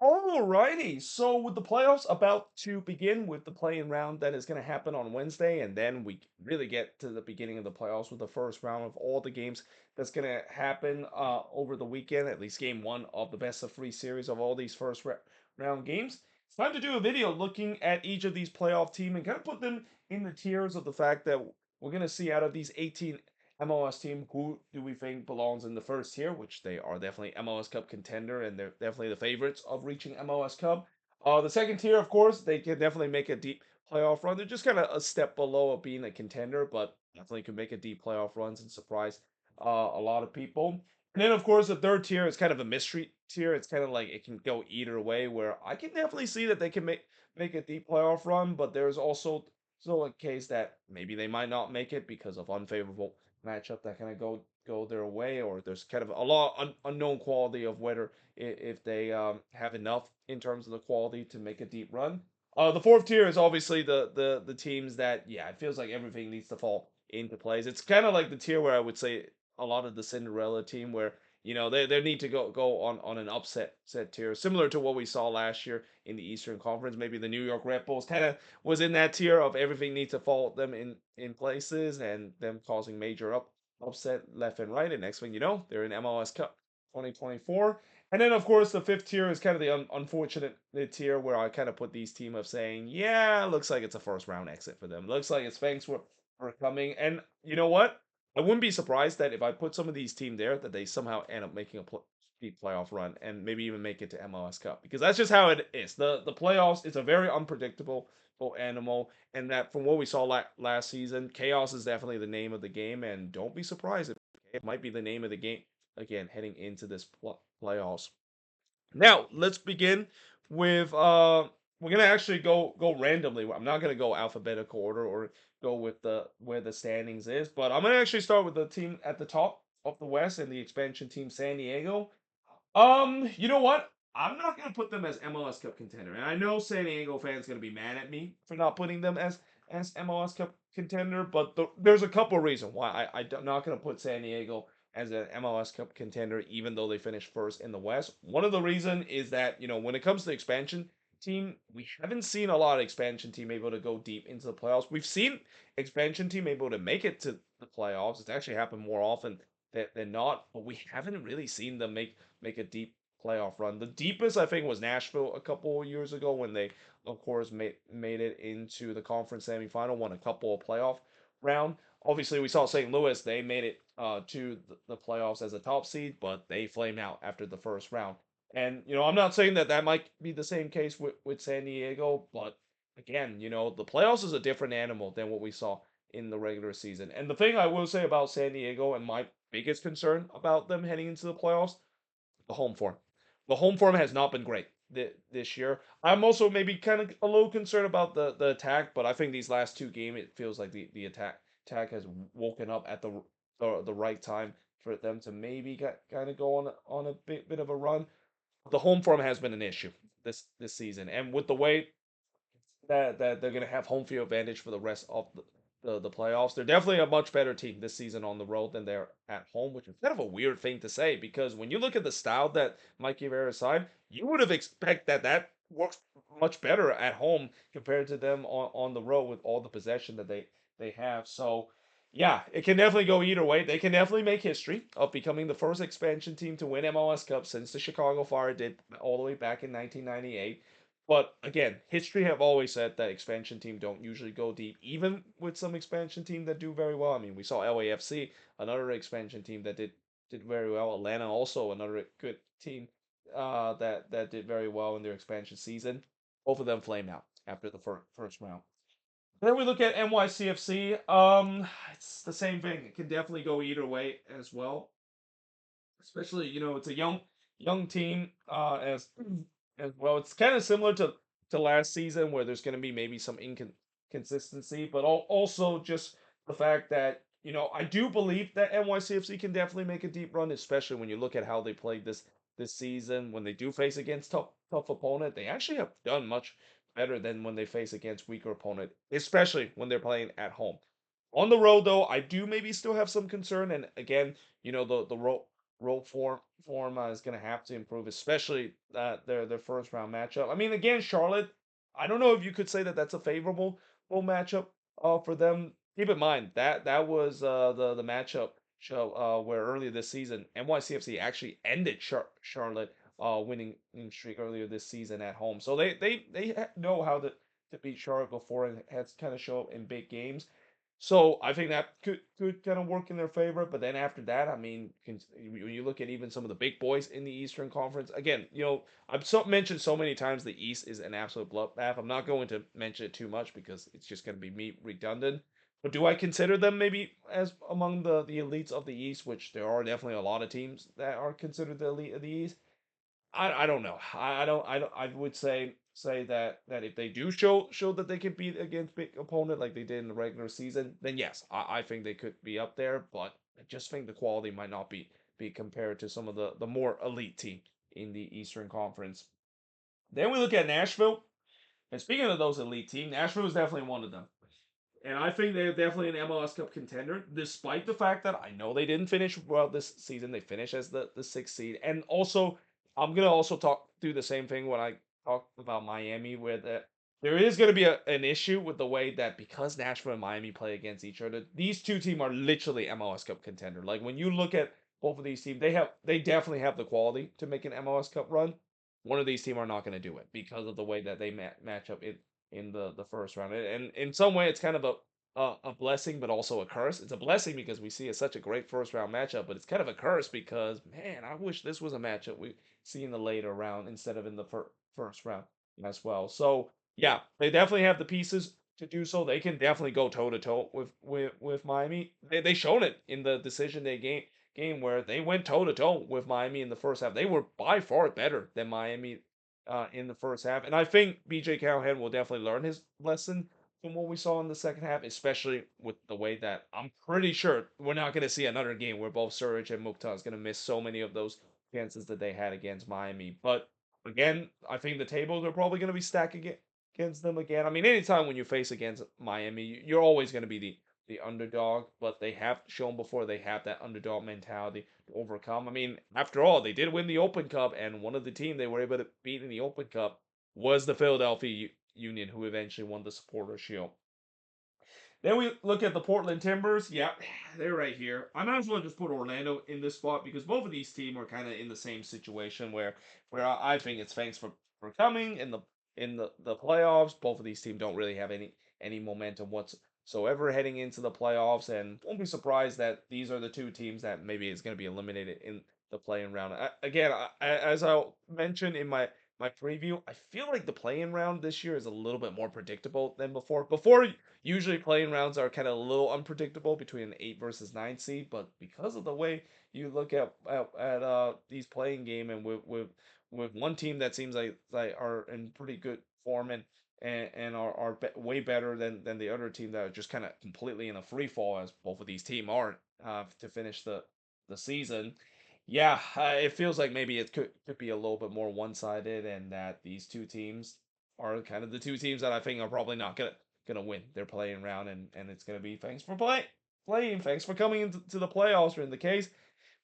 Alrighty, so with the playoffs about to begin with the playing round that is going to happen on Wednesday, and then we really get to the beginning of the playoffs with the first round of all the games that's going to happen over the weekend, at least game one of the best of three series of all these round games. It's time to do a video looking at each of these playoff teams and kind of put them in the tiers of the fact that we're going to see out of these 18 MLS team, who do we think belongs in the first tier, which they are definitely MLS Cup contender, and they're definitely the favorites of reaching MLS Cup. The second tier, of course, they can definitely make a deep playoff run. They're just kind of a step below of being a contender, but definitely can make a deep playoff runs and surprise a lot of people. And then, of course, the third tier is kind of a mystery tier. It's kind of like it can go either way, where I can definitely see that they can make a deep playoff run, but there's also still a case that maybe they might not make it because of unfavorable matchup that kind of go their way, or there's kind of a lot unknown quality of whether if they have enough in terms of the quality to make a deep run. The fourth tier is obviously the teams that, yeah, it feels like everything needs to fall into place. It's kind of like the tier where I would say a lot of the Cinderella team, where they need to go on an upset set tier, similar to what we saw last year in the Eastern Conference. Maybe the New York Red Bulls kind of was in that tier of everything needs to fall them in places and them causing major upset left and right. And next thing you know, they're in MLS Cup 2024. And then, of course, the fifth tier is kind of the unfortunate tier where I kind of put these team of saying, yeah, looks like it's a first round exit for them. Looks like it's thanks for coming. And you know what? I wouldn't be surprised that if I put some of these teams there, that they somehow end up making a deep playoff run and maybe even make it to MLS Cup, because that's just how it is. The playoffs is a very unpredictable animal, and that from what we saw last season, chaos is definitely the name of the game, and don't be surprised if it might be the name of the game again heading into this playoffs. Now let's begin with we're gonna actually go randomly. I'm not gonna go alphabetical order or go with the where the standings is, but I'm gonna actually start with the team at the top of the West and the expansion team San Diego. You know what? I'm not gonna put them as MLS Cup contender, and I know San Diego fans gonna be mad at me for not putting them as MLS Cup contender, but there's a couple reasons why I'm not gonna put San Diego as an MLS Cup contender, even though they finished first in the West. One of the reason is that when it comes to expansion team, we haven't seen a lot of expansion team able to go deep into the playoffs. We've seen expansion team able to make it to the playoffs. It's actually happened more often than not, but we haven't really seen them make a deep playoff run. The deepest I think was Nashville a couple of years ago when they, of course, made it into the conference semifinal, won a couple of playoff round. Obviously, we saw St. Louis; they made it to the playoffs as a top seed, but they flamed out after the first round. And I'm not saying that that might be the same case with San Diego, but again, the playoffs is a different animal than what we saw in the regular season. And the thing I will say about San Diego and my biggest concern about them heading into the playoffs, the home form. The home form has not been great this year. I'm also maybe kind of a little concerned about the attack, but I think these last two games it feels like the attack has woken up at the right time for them to maybe kind of go on a bit of a run. The home form has been an issue this season, and with the way that they're going to have home field advantage for the rest of the playoffs. They're definitely a much better team this season on the road than they're at home, which is kind of a weird thing to say because when you look at the style that Mikey Rivera's side, you would have expected that works much better at home compared to them on the road with all the possession that they have. So yeah, it can definitely go either way. They can definitely make history of becoming the first expansion team to win MLS Cup since the Chicago Fire did all the way back in 1998. But again, history have always said that expansion team don't usually go deep, even with some expansion team that do very well. I mean, we saw LAFC, another expansion team that did very well. Atlanta also another good team that did very well in their expansion season. Both of them flamed out after the first round. Then we look at NYCFC. It's the same thing. It can definitely go either way as well. Especially, it's a young team as well. It's kind of similar to last season where there's going to be maybe some inconsistency, but also just the fact that I do believe that NYCFC can definitely make a deep run, especially when you look at how they played this season. When they do face against tough opponent, they actually have done much better than when they face against weaker opponent, especially when they're playing at home. On the road, though, I do maybe still have some concern, and again, the road road form is going to have to improve, especially their first round matchup. I mean, again, Charlotte. I don't know if you could say that that's a favorable matchup for them. Keep in mind that that was the matchup show where earlier this season NYCFC actually ended Charlotte winning streak earlier this season at home. So they know how to beat Charlotte before and has kind of show up in big games. So I think that could kind of work in their favor. But then after that, I mean, when you look at even some of the big boys in the Eastern Conference, again, I've mentioned so many times the East is an absolute bloodbath. I'm not going to mention it too much because it's just going to be me redundant. But do I consider them maybe as among the elites of the East, which there are definitely a lot of teams that are considered the elite of the East? I don't know. I would say that if they do show that they can beat against big opponent like they did in the regular season, then yes, I think they could be up there. But I just think the quality might not be compared to some of the more elite team in the Eastern Conference. Then we look at Nashville, and speaking of those elite team, Nashville is definitely one of them. And I think they're definitely an MLS Cup contender, despite the fact that I know they didn't finish well this season. They finished as the sixth seed. And also, I'm gonna also do the same thing when I talk about Miami, where there is gonna be an issue with the way that because Nashville and Miami play against each other, these two teams are literally MLS Cup contender. Like when you look at both of these teams, they definitely have the quality to make an MLS Cup run. One of these teams are not going to do it because of the way that they match up in the first round. And in some way, it's kind of a blessing, but also a curse. It's a blessing because we see such a great first round matchup, but it's kind of a curse because man, I wish this was a matchup we see in the later round instead of in the first round as well. So yeah, they definitely have the pieces to do so. They can definitely go toe to toe with Miami. They showed it in the decision day game where they went toe to toe with Miami in the first half. They were by far better than Miami in the first half, and I think BJ Callahan will definitely learn his lesson from what we saw in the second half, especially with the way that I'm pretty sure we're not going to see another game where both Surridge and Mukhtar is going to miss so many of those chances that they had against Miami. But again, I think the tables are probably going to be stacked against them again. I mean, anytime when you face against Miami, you're always going to be the underdog, but they have shown before they have that underdog mentality to overcome. I mean, after all, they did win the Open Cup, and one of the team they were able to beat in the Open Cup was the Philadelphia Union, who eventually won the Supporter Shield. Then we look at the Portland Timbers. Yeah, they're right here. I might as well just put Orlando in this spot because both of these teams are kind of in the same situation where I think it's thanks for coming in the playoffs. Both of these teams don't really have any momentum whatsoever heading into the playoffs, and won't be surprised that these are the two teams that maybe is going to be eliminated in the playing round. Again, as I mentioned in my preview, I feel like the playing round this year is a little bit more predictable than before. Before usually playing rounds are kind of a little unpredictable between an 8 versus 9 seed, but because of the way you look at these playing game and with one team that seems like are in pretty good form and are way better than the other team that are just kind of completely in a free fall as both of these teams are to finish the season. Yeah, it feels like maybe it could be a little bit more one-sided, and that these two teams are kind of the two teams that I think are probably not gonna win their playing round, and it's gonna be thanks for playing, thanks for coming into the playoffs. Or in the case,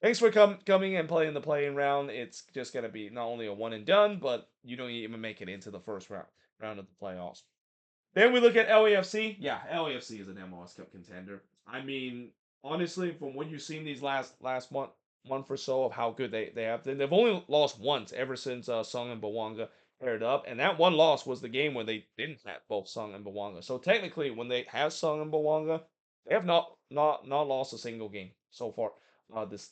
thanks for coming and playing the playing round. It's just gonna be not only a one and done, but you don't even make it into the first round of the playoffs. Then we look at LAFC. Yeah, LAFC is an MLS Cup contender. I mean, honestly, from what you've seen these last month or so of how good they have been, they've only lost once ever since Sung and Bawanga paired up, and that one loss was the game when they didn't have both Sung and Bawanga. So technically, when they have Sung and Bawanga, they have not lost a single game so far this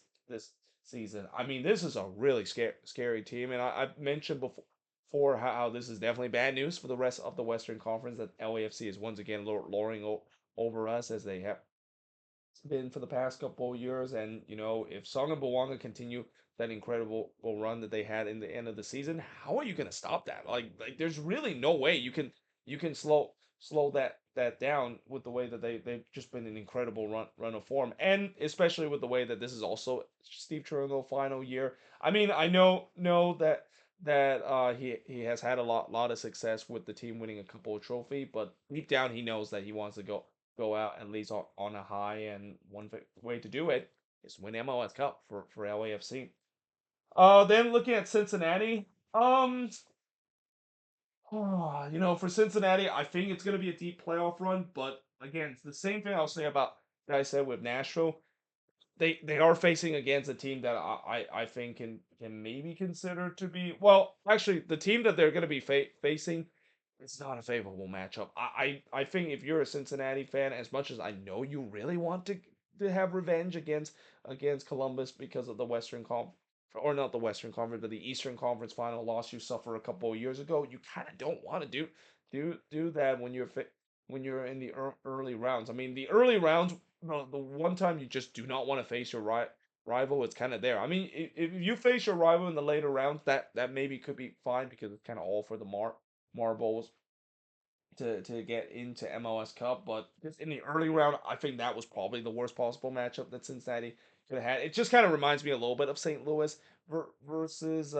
season. I mean, this is a really scary team, and I've mentioned before how this is definitely bad news for the rest of the Western Conference that LAFC is once again lowering over us as they have been for the past couple of years. And if Song and Bawanga continue that incredible run that they had in the end of the season, how are you going to stop that? Like there's really no way you can slow that down with the way that they've just been an incredible run of form, and especially with the way that this is also Steve Cherundolo final year. I mean, I know that he has had a lot of success with the team winning a couple of trophy, but deep down he knows that he wants to go out at least on a high, and one way to do it is win MLS Cup for LAFC. Then looking at Cincinnati, for Cincinnati, I think it's going to be a deep playoff run. But again, it's the same thing I'll say about that I said with Nashville. They are facing against a team that I think can maybe consider to be, well, actually the team that they're going to be facing, it's not a favorable matchup. I think if you're a Cincinnati fan, as much as I know you really want to have revenge against Columbus because of the Western Conference, or not the Western Conference, but the Eastern Conference final loss you suffered a couple of years ago, you kind of don't want to do that when when you're in the early rounds. I mean, the early rounds, the one time you just do not want to face your rival, it's kind of there. I mean, if you face your rival in the later rounds, that maybe could be fine because it's kind of all for the marbles to get into MLS Cup, but just in the early round, I think that was probably the worst possible matchup that Cincinnati could have had. It just kind of reminds me a little bit of St. Louis versus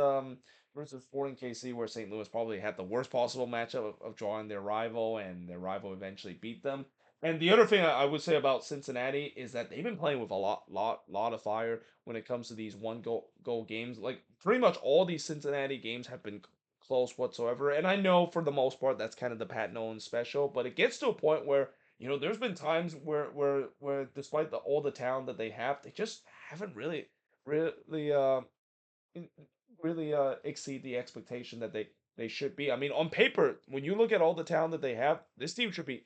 Sporting KC, where St. Louis probably had the worst possible matchup of drawing their rival, and their rival eventually beat them. And the other thing I would say about Cincinnati is that they've been playing with a lot of fire when it comes to these one goal games. Like pretty much all these Cincinnati games have been close whatsoever. And I know for the most part that's kind of the Pat Nolan special, but it gets to a point where there's been times where despite all the talent that they have, they just haven't really in- really exceed the expectation that they should be. I mean, on paper, when you look at all the talent that they have, this team should be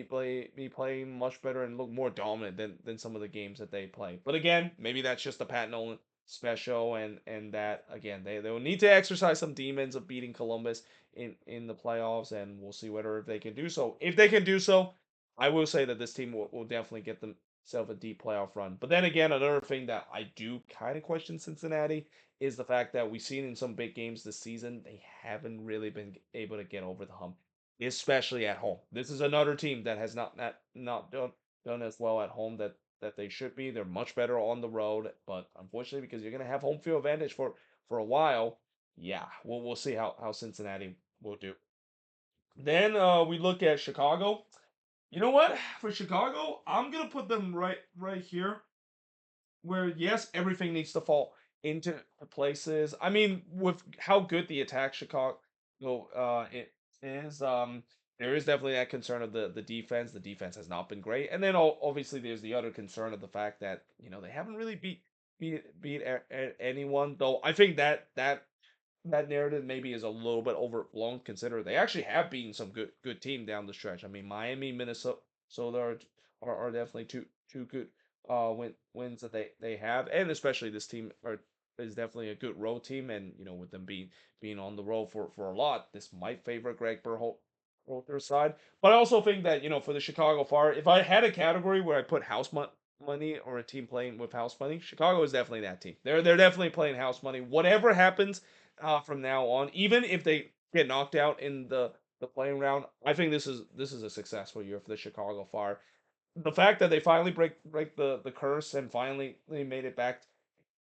playing much better and look more dominant than some of the games that they play. But again, maybe that's just the Pat Nolan special, and that again they will need to exercise some demons of beating Columbus in the playoffs, and we'll see whether they can do so. If they can do so, I will say that this team will definitely get themselves a deep playoff run. But then again, another thing that I do kind of question Cincinnati is the fact that we've seen in some big games this season, they haven't really been able to get over the hump, especially at home. This is another team that has not done as well at home that they should be. They're much better on the road, but unfortunately, because you're gonna have home field advantage for a while, yeah, we'll see how Cincinnati will do. Then we look at Chicago. You know what? For Chicago, I'm gonna put them right here where yes, everything needs to fall into places. I mean, with how good the attack Chicago it is, there is definitely that concern of the defense. The defense has not been great, and then obviously there's the other concern of the fact that they haven't really beat anyone. Though I think that narrative maybe is a little bit overblown considering they actually have beaten some good team down the stretch. I mean, Miami, Minnesota, so are definitely two good wins that they have, and especially this team is definitely a good road team, and with them being on the road for a lot, this might favor Greg Berhalter's side. But I also think that for the Chicago Fire, if I had a category where I put money or a team playing with house money, Chicago is definitely that team. They're definitely playing house money. Whatever happens from now on, even if they get knocked out in the playing round, I think this is a successful year for the Chicago Fire. The fact that they finally break the curse and finally they made it back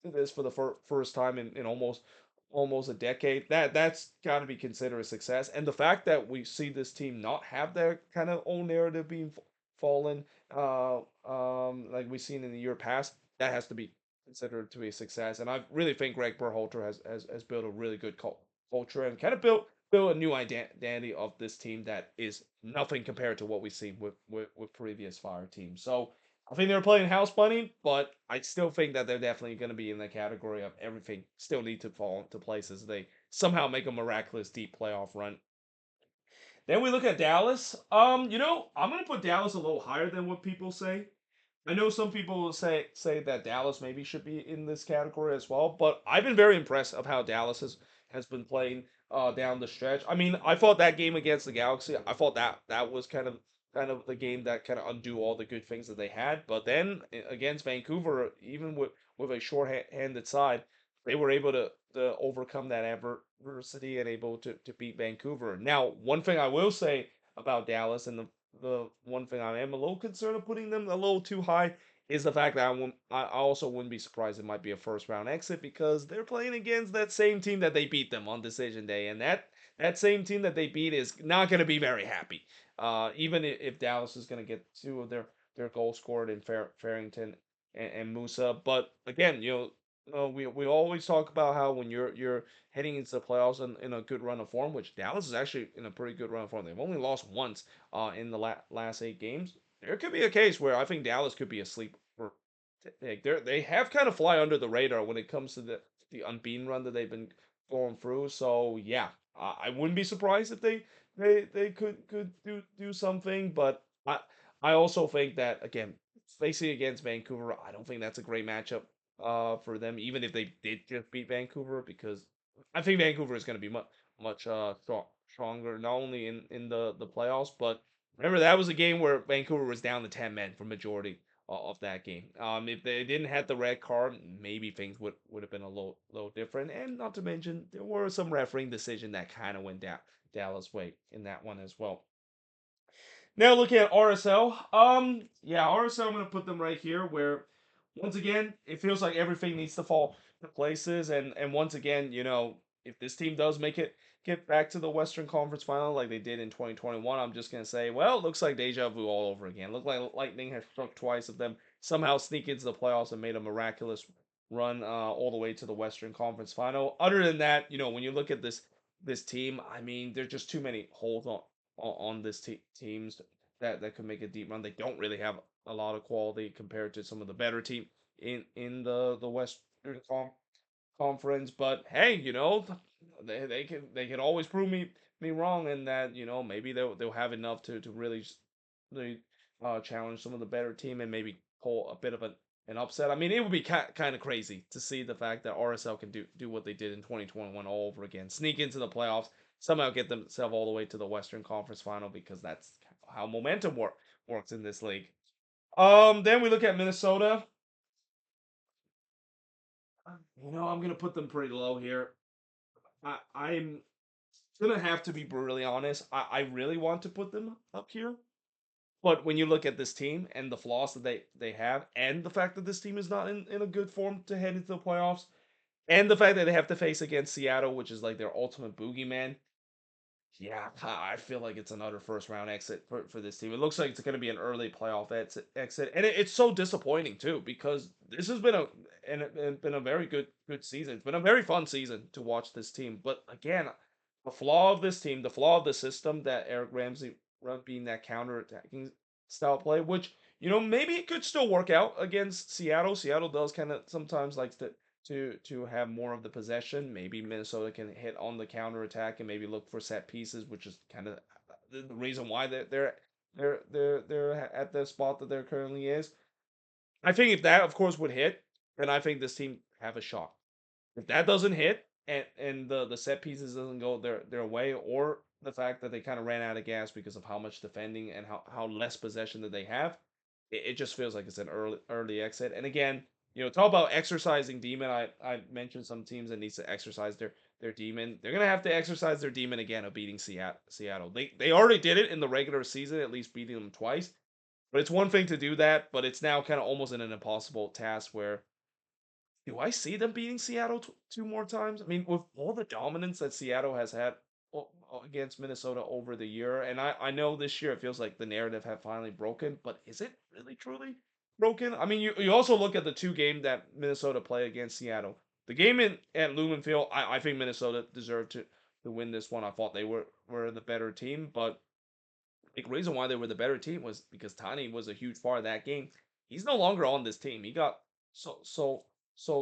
to this for the first time in almost a decade, that's got to be considered a success. And the fact that we see this team not have their kind of own narrative being fallen, like we've seen in the year past, that has to be considered to be a success. And I really think Greg Berhalter has built a really good culture and kind of built a new identity of this team that is nothing compared to what we've seen with previous Fire teams. So I think they're playing house bunny, but I still think that they're definitely going to be in the category of everything still need to fall into places. They somehow make a miraculous deep playoff run. Then we look at Dallas. I'm going to put Dallas a little higher than what people say. I know some people will say that Dallas maybe should be in this category as well, but I've been very impressed of how Dallas has been playing down the stretch. I mean, I thought that game against the Galaxy, I thought that was kind of the game that kind of undo all the good things that they had. But then against Vancouver, even with a short-handed side, they were able to overcome that adversity and able to beat Vancouver. Now, one thing I will say about Dallas, and the one thing I am a little concerned of putting them a little too high, is the fact that I also wouldn't be surprised it might be a first round exit because they're playing against that same team that they beat them on decision day, and that same team that they beat is not going to be very happy. Even if Dallas is going to get two of their goals scored in Farrington and Musa. But again, we always talk about how when you're heading into the playoffs in a good run of form, which Dallas is actually in a pretty good run of form. They've only lost once in the last 8 games. There could be a case where I think Dallas could be asleep for like they have kind of fly under the radar when it comes to the unbeaten run that they've been going through. So yeah, I wouldn't be surprised if they could do something, but I also think that again, facing against Vancouver, I don't think that's a great matchup for them, even if they did just beat Vancouver, because I think Vancouver is going to be much stronger, not only in the playoffs, but remember that was a game where Vancouver was down to 10 men for majority of that game. If they didn't have the red card, maybe things would have been a little different. And not to mention, there were some refereeing decision that kind of went down Dallas' way in that one as well. Now looking at RSL, yeah, RSL I'm gonna put them right here where once again it feels like everything needs to fall to places, and once again, if this team does make it get back to the Western Conference Final like they did in 2021, I'm just gonna say, well, it looks like deja vu all over again. Look like lightning has struck twice of them somehow sneak into the playoffs and made a miraculous run all the way to the Western Conference Final. Other than that, when you look at this team, I mean, there's just too many holes on this teams that could make a deep run. They don't really have a lot of quality compared to some of the better team in the Western Conference. But hey, they can always prove me wrong, and that maybe they'll have enough to really challenge some of the better team and maybe pull a bit of an upset. I mean, it would be kind of crazy to see the fact that RSL can do what they did in 2021 all over again, sneak into the playoffs, somehow get themselves all the way to the Western Conference Final, because that's how momentum works in this league. Then we look at Minnesota. I'm gonna put them pretty low here. I'm gonna have to be brutally honest. I really want to put them up here, but when you look at this team and the flaws that they have, and the fact that this team is not in a good form to head into the playoffs, and the fact that they have to face against Seattle, which is like their ultimate boogeyman, yeah, I feel like it's another first round exit for this team. It looks like it's going to be an early playoff exit, and it's so disappointing too, because this has been and been a very good season. It's been a very fun season to watch this team. But again, the flaw of this team, the flaw of the system that Eric Ramsey run being that counter attacking style play, which maybe it could still work out against Seattle. Seattle does kind of sometimes likes to have more of the possession. Maybe Minnesota can hit on the counter attack and maybe look for set pieces, which is kind of the reason why they're at the spot that they're currently is. I think if that, of course, would hit, then I think this team have a shot. If that doesn't hit, and the set pieces doesn't go their way, or the fact that they kind of ran out of gas because of how much defending and how less possession that they have, it just feels like it's an early exit. And again, talk about exercising demon. I mentioned some teams that needs to exercise their demon. They're gonna have to exercise their demon again of beating Seattle. They already did it in the regular season, at least beating them twice. But it's one thing to do that, but it's now kind of almost an impossible task where do I see them beating Seattle two more times? I mean, with all the dominance that Seattle has had against Minnesota over the year, and I know this year it feels like the narrative had finally broken, but is it really truly broken? I mean, you also look at the two game that Minnesota play against Seattle. The game at Lumen Field, I think Minnesota deserved to win this one. I thought they were the better team, but the reason why they were the better team was because Tani was a huge part of that game. He's no longer on this team. He got sold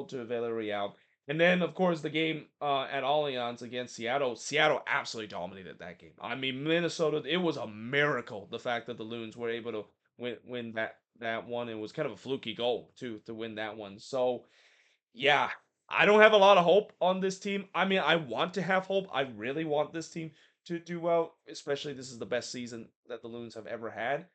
to Villarreal. And then, of course, the game at Allianz against Seattle. Seattle absolutely dominated that game. I mean, Minnesota. It was a miracle the fact that the Loons were able to win that one. It was kind of a fluky goal to win that one. So yeah, I don't have a lot of hope on this team. I mean, I want to have hope. I really want this team to do well, especially this is the best season that the Loons have ever had.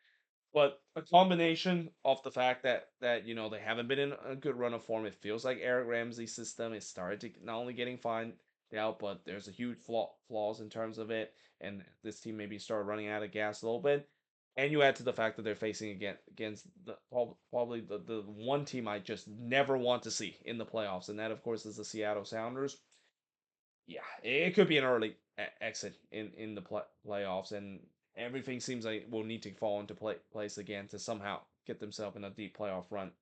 But a combination of the fact that they haven't been in a good run of form, it feels like Eric Ramsey's system is started to not only getting fined out, but there's a huge flaws in terms of it, and this team maybe started running out of gas a little bit. And you add to the fact that they're facing against probably the one team I just never want to see in the playoffs, and that of course is the Seattle Sounders. Yeah, it could be an early exit in the playoffs, and everything seems like will need to fall into place again to somehow get themselves in a deep playoff run.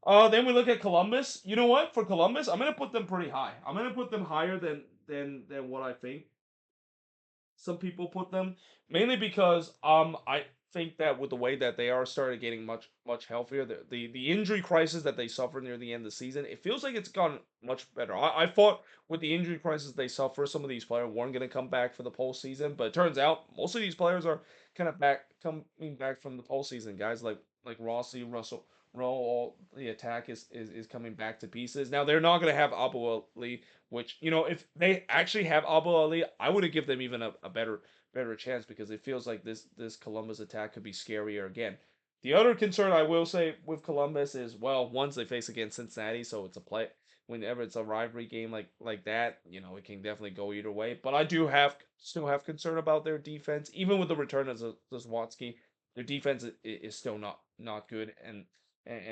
Then we look at Columbus. You know what? For Columbus, I'm gonna put them pretty high. I'm gonna put them higher than what I think some people put them, mainly because I think that with the way that they are started getting much healthier, the injury crisis that they suffered near the end of the season, it feels like it's gone much better. I thought with the injury crisis they suffer, some of these players weren't going to come back for the postseason, but it turns out most of these players are kind of coming back from the postseason. Guys like Rossi, Russell. All the attack is coming back to pieces. Now they're not going to have Abu Ali, which if they actually have Abu Ali, I would have given them even a better chance because it feels like this Columbus attack could be scarier again. The other concern I will say with Columbus is, well, once they face against Cincinnati, so it's a play. Whenever it's a rivalry game like that, it can definitely go either way. But I do still have concern about their defense, even with the return of Zwatsky. Their defense is still not good and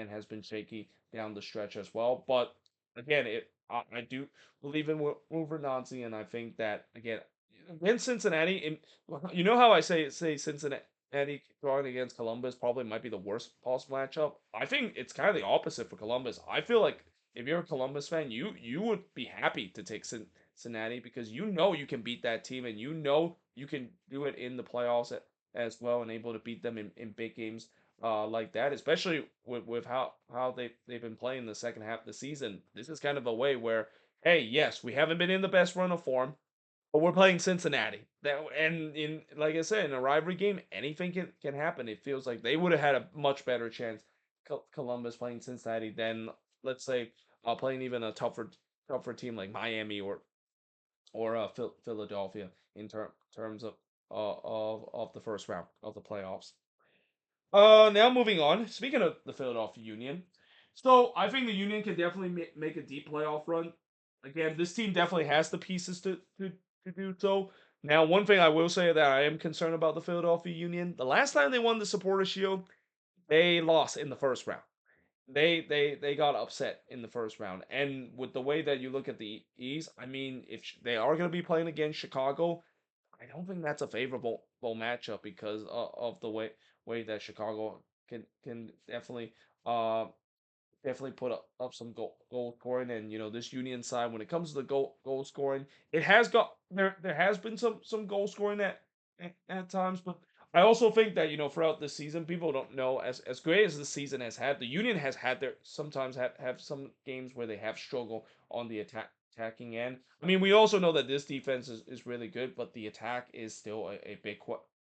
has been shaky down the stretch as well. But again, I do believe in Wolver Nazi, and I think that again against Cincinnati, you know how I say Cincinnati drawing against Columbus probably might be the worst possible matchup. I think it's kind of the opposite for Columbus. I feel like if you're a Columbus fan, you would be happy to take Cincinnati because you know you can beat that team and you know you can do it in the playoffs as well and able to beat them in big games like that, especially with how they've been playing the second half of the season. This is kind of a way where, hey, yes, we haven't been in the best run of form, but we're playing Cincinnati. And in like I said, in a rivalry game, anything can happen. It feels like they would have had a much better chance, Columbus playing Cincinnati than let's say playing even a tougher team like Miami or Philadelphia in terms of the first round of the playoffs. Now moving on. Speaking of the Philadelphia Union, so I think the Union can definitely make a deep playoff run. Again, this team definitely has the pieces to do so. Now, one thing I will say that I am concerned about the Philadelphia Union. The last time they won the Supporters Shield, they lost in the first round. They got upset in the first round, and with the way that you look at the East, I mean, if they are going to be playing against Chicago, I don't think that's a favorable matchup because of the way that Chicago can uh definitely put up some goal scoring. And this Union side, when it comes to the goal scoring, it has got there has been some goal scoring at times. But I also think that throughout the season, people don't know, as great as the season has had, the Union has had their sometimes have some games where they have struggled on the attacking end. I mean, we also know that this defense is really good, but the attack is still a big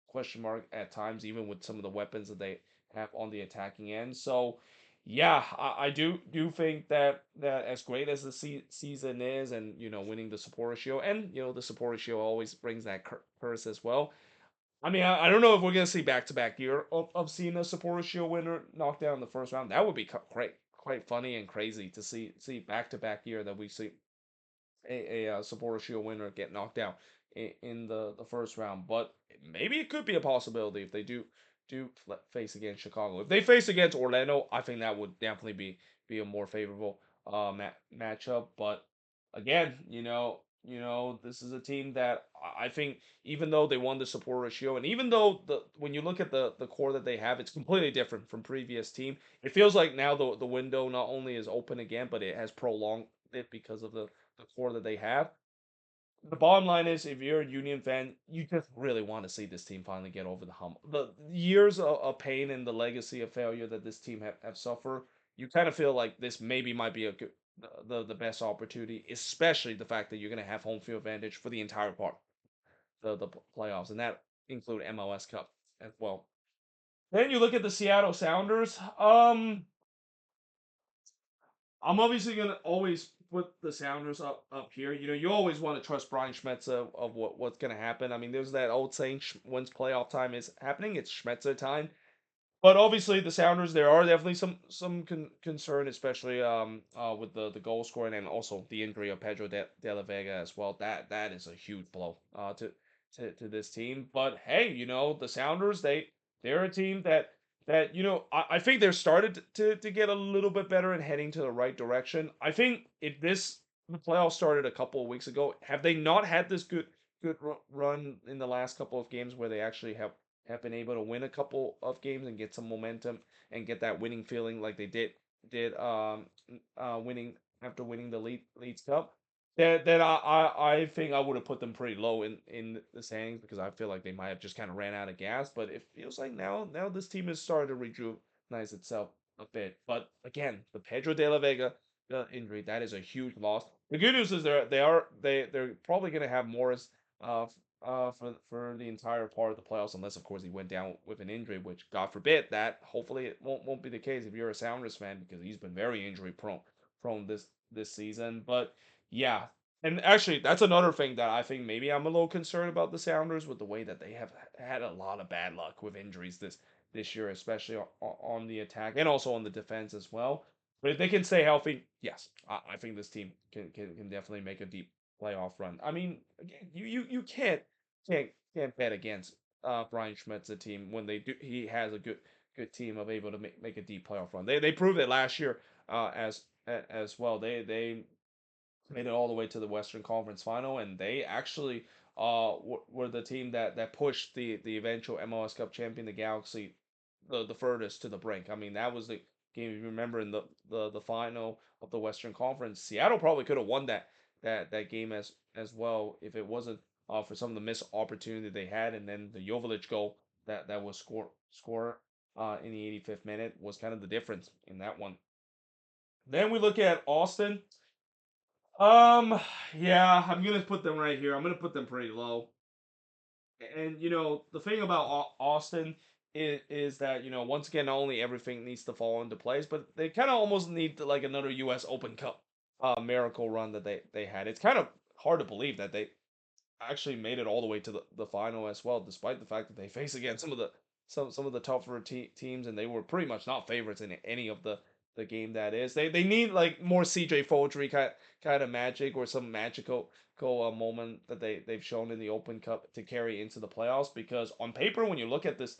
question mark at times, even with some of the weapons that they have on the attacking end. So yeah, I do think that as great as the season is, and winning the Supporter Shield, and the Supporter Shield always brings that curse as well. I mean, I don't know if we're gonna see back to back year of seeing a Supporter Shield winner knocked down in the first round. That would be quite funny and crazy to see back to back year that we see a Supporter Shield winner get knocked out in the first round. But maybe it could be a possibility if they do face against Chicago. If they face against Orlando, I think that would definitely be a more favorable matchup. But again, this is a team that I think even though they won the Supporter Shield, and even though when you look at the core that they have, it's completely different from previous team. It feels like now the window not only is open again, but it has prolonged it because of the core that they have. The bottom line is, if you're a Union fan, you just really want to see this team finally get over the hump. The years of pain and the legacy of failure that this team have suffered, you kind of feel like this maybe might be a good, the best opportunity, especially the fact that you're going to have home field advantage for the entire part, the playoffs, and that include MLS Cup as well. Then you look at the Seattle Sounders. I'm obviously gonna always put the Sounders up here. You always want to trust Brian Schmetzer of what's gonna happen. I mean, there's that old saying, "When's playoff time is happening, it's Schmetzer time." But obviously, the Sounders, there are definitely some concern, especially with the goal scoring and also the injury of Pedro de la Vega as well. That is a huge blow to this team. But hey, the Sounders, they're a team that I think they're started to get a little bit better and heading to the right direction. I think if the playoffs started a couple of weeks ago, have they not had this good run in the last couple of games where they actually have been able to win a couple of games and get some momentum and get that winning feeling like they did did winning after winning the Leeds Cup, then I think I would have put them pretty low in the standings because I feel like they might have just kind of ran out of gas. But it feels like now this team is starting to rejuvenate itself a bit. But again, the Pedro de la Vega injury, that is a huge loss. The good news is they're probably going to have Morris uh for the entire part of the playoffs, unless of course he went down with an injury, which God forbid that. Hopefully it won't be the case if you're a Sounders fan because he's been very injury prone this season. But yeah, and actually that's another thing that I think maybe I'm a little concerned about the Sounders with the way that they have had a lot of bad luck with injuries this year, especially on the attack and also on the defense as well. But if they can stay healthy, yes, I think this team can definitely make a deep playoff run. I mean, again, you can't can't bet against Brian Schmidt's team when they do. He has a good team of able to make a deep playoff run. They proved it last year as well. They made it all the way to the Western Conference Final, and they actually were the team that pushed the eventual MLS Cup champion, the Galaxy, the furthest to the brink. I mean, that was the game. If you remember in the final of the Western Conference, Seattle probably could have won that game as well if it wasn't for some of the missed opportunity they had, and then the Jovic goal that was score in the 85th minute was kind of the difference in that one. Then we look at Austin. Um, yeah, I'm gonna put them right here. I'm gonna put them pretty low. And the thing about Austin is that once again, not only everything needs to fall into place, but they kind of almost need like another U.S. Open Cup miracle run that they had. It's kind of hard to believe that they actually made it all the way to the final as well, despite the fact that they face against some of the tougher teams, and they were pretty much not favorites in any of the game that is. They need like more CJ Foldry kind of magic or some magical moment that they've shown in the Open Cup to carry into the playoffs. Because on paper, when you look at this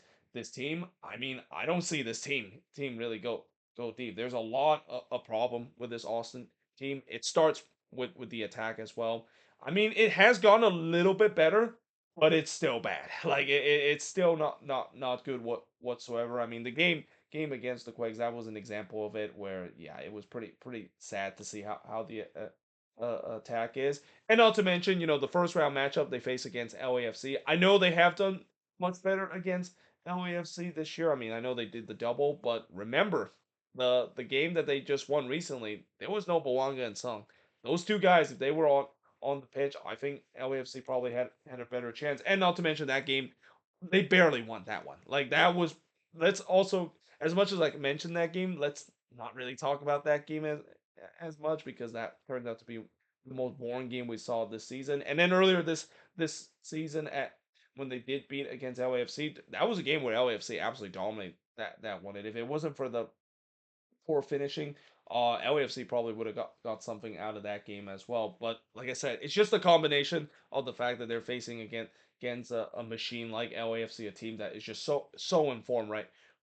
team, I mean, I don't see this team really go deep. There's a lot of problem with this Austin team. It starts with the attack as well. I mean, it has gone a little bit better, but it's still bad. Like it's still not good whatsoever. I mean, the game against the Quakes, that was an example of it where yeah, it was pretty sad to see how the attack is. And not to mention, the first round matchup they face against LAFC. I know they have done much better against LAFC this year. I mean, I know they did the double, but remember the game that they just won recently, there was no Bawanga and Sung. Those two guys, if they were on the pitch, I think LAFC probably had a better chance. And not to mention that game, they barely won that one. Like that was. Let's also, as much as I mentioned that game, let's not really talk about that game as much because that turned out to be the most boring game we saw this season. And then earlier this season at when they did beat against LAFC, that was a game where LAFC absolutely dominated that one. And if it wasn't for the poor finishing, LAFC probably would have got something out of that game as well. But like I said, it's just a combination of the fact that they're facing against a machine like LAFC, a team that is just so informed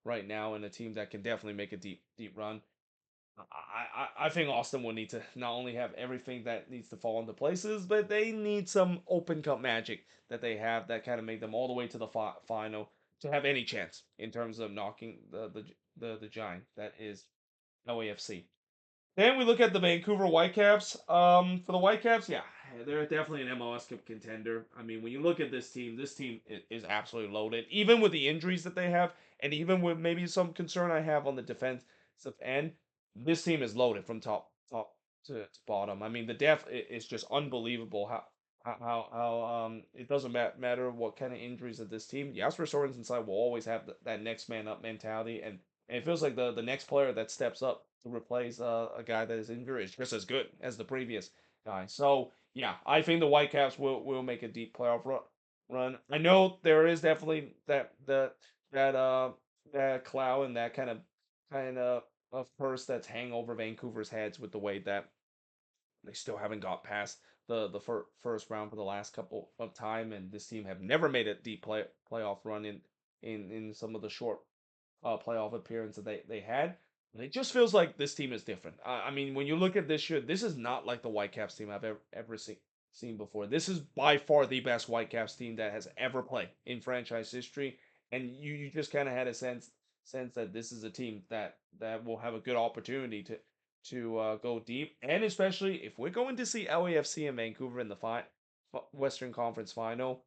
right now, and a team that can definitely make a deep run. I think Austin will need to not only have everything that needs to fall into places, but they need some Open Cup magic that they have that kind of make them all the way to the final to have any chance in terms of knocking the giant that is LAFC. Then we look at the Vancouver Whitecaps. For the Whitecaps, yeah, they're definitely an MLS Cup contender. I mean, when you look at this team is absolutely loaded. Even with the injuries that they have, and even with maybe some concern I have on the defensive end, this team is loaded from top to bottom. I mean, the depth is just unbelievable. How it doesn't matter what kind of injuries that this team. Jasper Sorensen side will always have that next man up mentality, and it feels like the next player that steps up to replace a guy that is injured is just as good as the previous guy. So yeah, I think the Whitecaps will make a deep playoff run. I know there is definitely that that cloud and that kind of curse that's hang over Vancouver's heads with the way that they still haven't got past the first round for the last couple of time, and this team have never made a deep playoff run in some of the short playoff appearance that they had. And it just feels like this team is different. I mean, when you look at this year, this is not like the Whitecaps team I've ever seen before. This is by far the best Whitecaps team that has ever played in franchise history. And you just kind of had a sense sense that this is a team that will have a good opportunity to go deep, and especially if we're going to see LAFC in Vancouver in the Western Conference Final.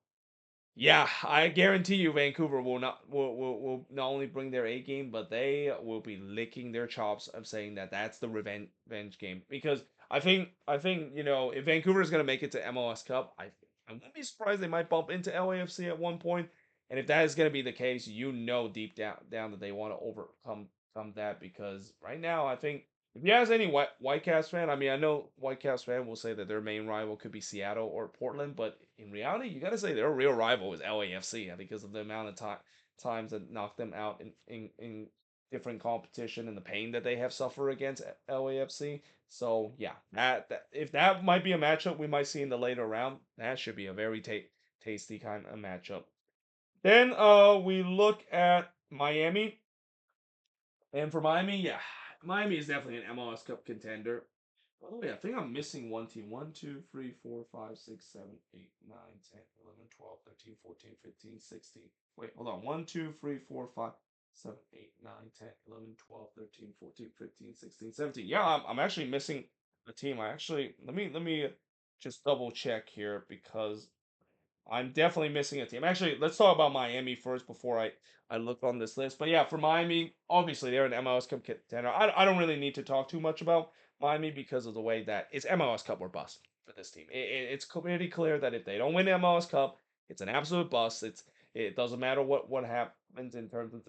Yeah, I guarantee you Vancouver will not only bring their A game, but they will be licking their chops of saying that that's the revenge game. Because I think if Vancouver is gonna make it to MLS Cup, I wouldn't be surprised they might bump into LAFC at one point. And if that is gonna be the case, deep down that they want to overcome that, because right now I think if you ask any Whitecaps fan, I mean, I know Whitecaps fan will say that their main rival could be Seattle or Portland, but in reality, you got to say their real rival is LAFC, because of the amount of times that knocked them out in different competition and the pain that they have suffered against LAFC. So yeah, that if that might be a matchup we might see in the later round, that should be a very tasty kind of matchup. Then we look at Miami. And for Miami, yeah, Miami is definitely an MLS Cup contender. By the way, I think I'm missing one team. 1, 2, 3, 4, 5, 6, 7, 8, 9, 10, 11, 12, 13, 14, 15, 16. Wait, hold on. 1, 2, 3, 4, 5, 7, 8, 9, 10, 11, 12, 13, 14, 15, 16, 17. Yeah, I'm actually missing a team. I actually let me just double check here, because I'm definitely missing a team. Actually, let's talk about Miami first before I look on this list. But yeah, for Miami, obviously they're an MLS Cup contender. I don't really need to talk too much about Miami because of the way that it's MLS Cup or bust for this team. It's pretty clear that if they don't win the MLS Cup, it's an absolute bust. It doesn't matter what happens in terms of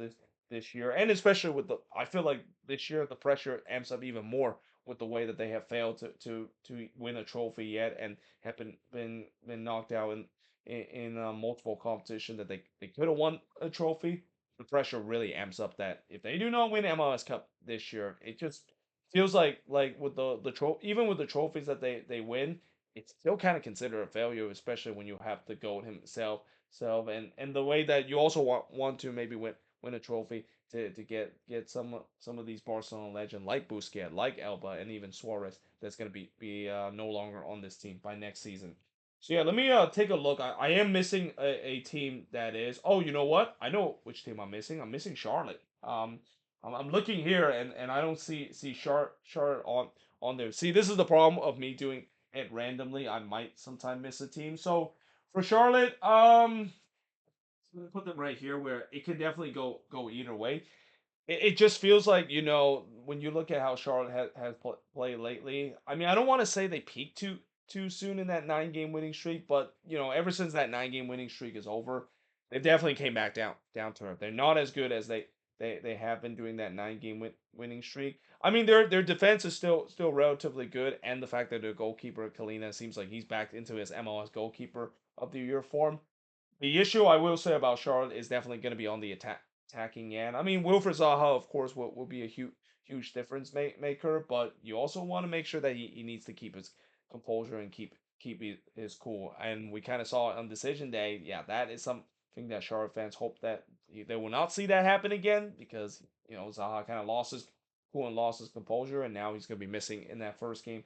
this year, and especially with I feel like this year the pressure amps up even more with the way that they have failed to win a trophy yet, and have been knocked out in multiple competition that they could have won a trophy. The pressure really amps up that if they do not win MLS Cup this year, it just feels like with even with the trophies that they win, it's still kind of considered a failure, especially when you have the GOAT himself and the way that you also want to maybe win a trophy to get some of these Barcelona legends like Busquets, like Elba, and even Suarez that's going to be no longer on this team by next season. So yeah, let me take a look. I am missing a team that is. Oh, you know what? I know which team I'm missing. I'm missing Charlotte. I'm looking here and I don't see Charlotte on there. See, this is the problem of me doing it randomly. I might sometime miss a team. So for Charlotte, I'm gonna put them right here where it can definitely go either way. It just feels like, when you look at how Charlotte has played lately. I mean, I don't want to say they peaked too soon in that 9 game winning streak, but ever since that 9 game winning streak is over, they definitely came back down to earth. They're not as good as they have been doing that 9 game winning streak. I mean, their defense is still relatively good, and the fact that their goalkeeper Kalina seems like he's back into his MLS goalkeeper of the year form. The issue I will say about Charlotte is definitely going to be on the attacking end. I mean, Wilfred Zaha, of course, will be a huge difference maker, but you also want to make sure that he needs to keep his composure and keep his cool. And we kind of saw it on decision day. Yeah, that is something that Charlotte fans hope that they will not see that happen again, because Zaha kind of lost his cool and lost his composure, and now he's going to be missing in that first game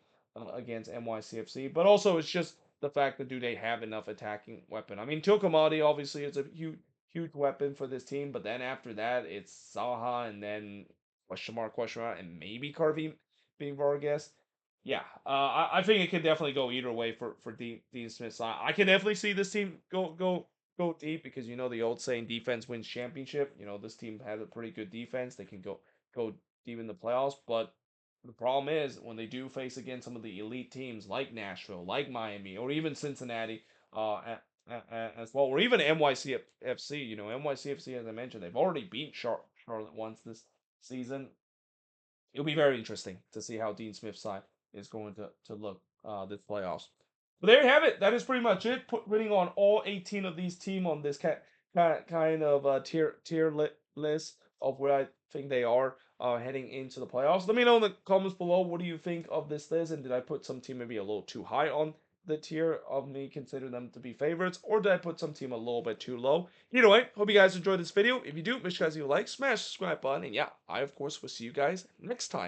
against NYCFC. But also, it's just the fact that do they have enough attacking weapon? I mean, Chokomati obviously is a huge weapon for this team, but then after that it's Zaha and then question mark, and maybe Carvey being Vargas. Yeah, I think it can definitely go either way for Dean Smith's side. I can definitely see this team go deep, because the old saying, defense wins championship. This team has a pretty good defense. They can go deep in the playoffs, but the problem is when they do face against some of the elite teams like Nashville, like Miami, or even Cincinnati, as well, or even NYCFC. NYCFC, as I mentioned, they've already beat Charlotte once this season. It'll be very interesting to see how Dean Smith's side is going to look this playoffs. But there you have it. That is pretty much it. Putting on all 18 of these teams on this kind of tier list of where I think they are heading into the playoffs. Let me know in the comments below, what do you think of this list, and did I put some team maybe a little too high on the tier of me consider them to be favorites, or did I put some team a little bit too low? Either way, hope you guys enjoyed this video. If you do, make sure you guys leave a like, smash the subscribe button, and yeah, I of course will see you guys next time.